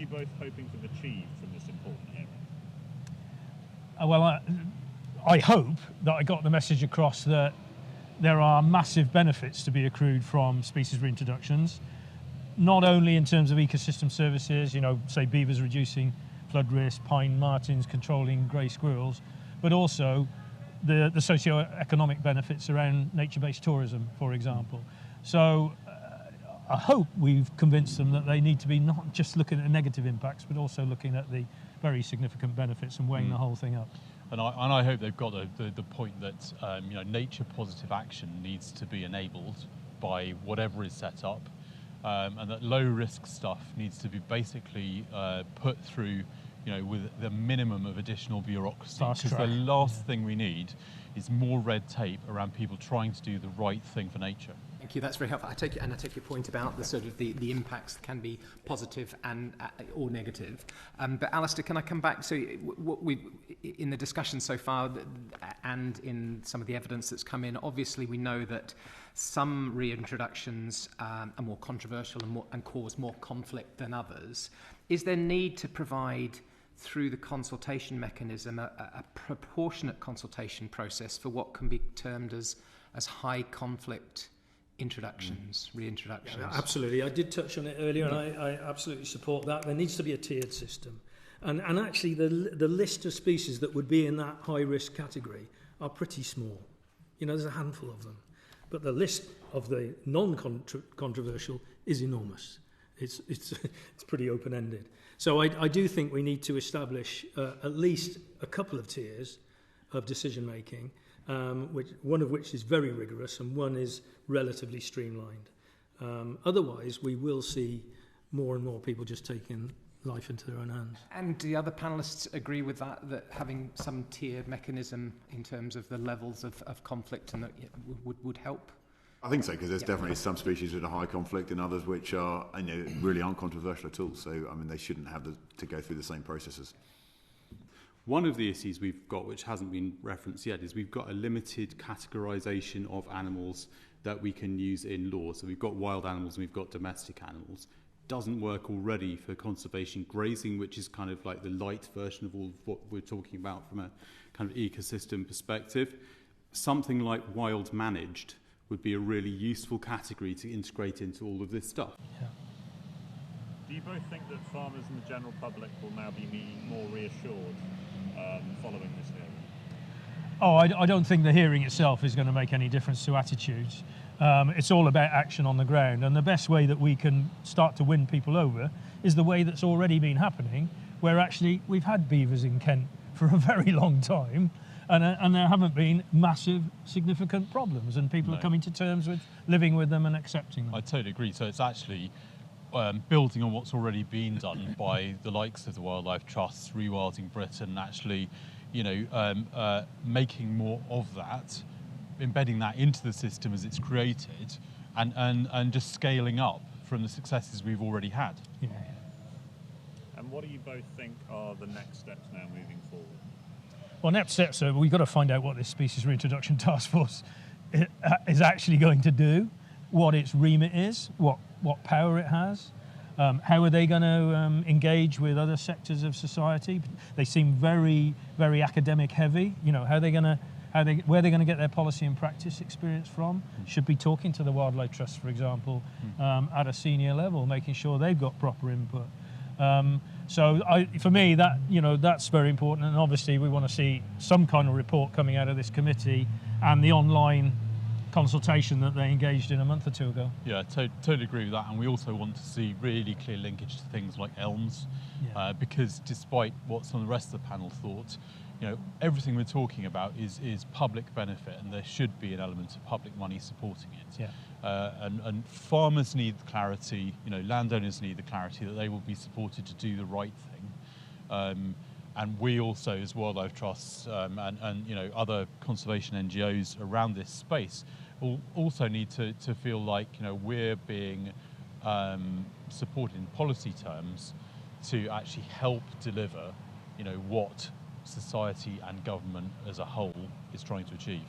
you both hoping to achieve from this important hearing? Well, I hope that I got the message across that there are massive benefits to be accrued from species reintroductions, not only in terms of ecosystem services, say beavers reducing flood risk, pine martins controlling grey squirrels, but also the socio-economic benefits around nature-based tourism, for example. So I hope we've convinced them that they need to be not just looking at the negative impacts, but also looking at the very significant benefits and weighing the whole thing up. And I hope they've got the point that nature positive action needs to be enabled by whatever is set up, and that low risk stuff needs to be basically put through with the minimum of additional bureaucracy. Because the last thing we need is more red tape around people trying to do the right thing for nature. Thank you. That's very helpful. I take your point about the sort of the impacts can be positive and or negative. But Alastair, can I come back? So, what we in the discussion so far, and in some of the evidence that's come in, obviously we know that some reintroductions are more controversial and cause more conflict than others. Is there need to provide, through the consultation mechanism, a proportionate consultation process for what can be termed as high conflict introductions, reintroductions? Yeah, absolutely. I did touch on it earlier, and I absolutely support that. There needs to be a tiered system. And actually, the list of species that would be in that high-risk category are pretty small. There's a handful of them. But the list of the non-controversial is enormous. It's pretty open-ended. So I do think we need to establish at least a couple of tiers of decision-making, one of which is very rigorous and one is relatively streamlined. Otherwise, we will see more and more people just taking life into their own hands. And do the other panellists agree with that having some tiered mechanism in terms of the levels of conflict and that would help? I think so, because there's definitely some species with a high conflict and others which are, really aren't controversial at all. So, they shouldn't have to go through the same processes. One of the issues we've got, which hasn't been referenced yet, is we've got a limited categorisation of animals that we can use in law. So we've got wild animals and we've got domestic animals. Doesn't work already for conservation grazing, which is kind of like the light version of all of what we're talking about from a kind of ecosystem perspective. Something like wild managed would be a really useful category to integrate into all of this stuff. Yeah. Do you both think that farmers and the general public will now be more reassured following this hearing? Oh, I don't think the hearing itself is going to make any difference to attitudes. It's all about action on the ground, and the best way that we can start to win people over is the way that's already been happening, where actually we've had beavers in Kent for a very long time, and there haven't been massive, significant problems, and people are coming to terms with living with them and accepting them. I totally agree. So it's actually building on what's already been done by the likes of the Wildlife Trusts, Rewilding Britain, actually, making more of that, embedding that into the system as it's created, and just scaling up from the successes we've already had. Yeah. And what do you both think are the next steps now moving forward? Well, next steps are we've got to find out what this Species Reintroduction Task Force is actually going to do, what its remit is, what power it has, how are they going to engage with other sectors of society. They seem very, very academic heavy. Where they're going to get their policy and practice experience from. Should be talking to the Wildlife Trust, for example, at a senior level, making sure they've got proper input. So for me, that's very important, and obviously we want to see some kind of report coming out of this committee and the online consultation that they engaged in a month or two ago. Yeah, totally agree with that, and we also want to see really clear linkage to things like elms, because despite what some of the rest of the panel thought, everything we're talking about is public benefit, and there should be an element of public money supporting it. Yeah. And farmers need the clarity, landowners need the clarity that they will be supported to do the right thing. And we also, as wildlife trusts and other conservation NGOs around this space, will also need to feel like we're being supported in policy terms to actually help deliver what society and government as a whole is trying to achieve.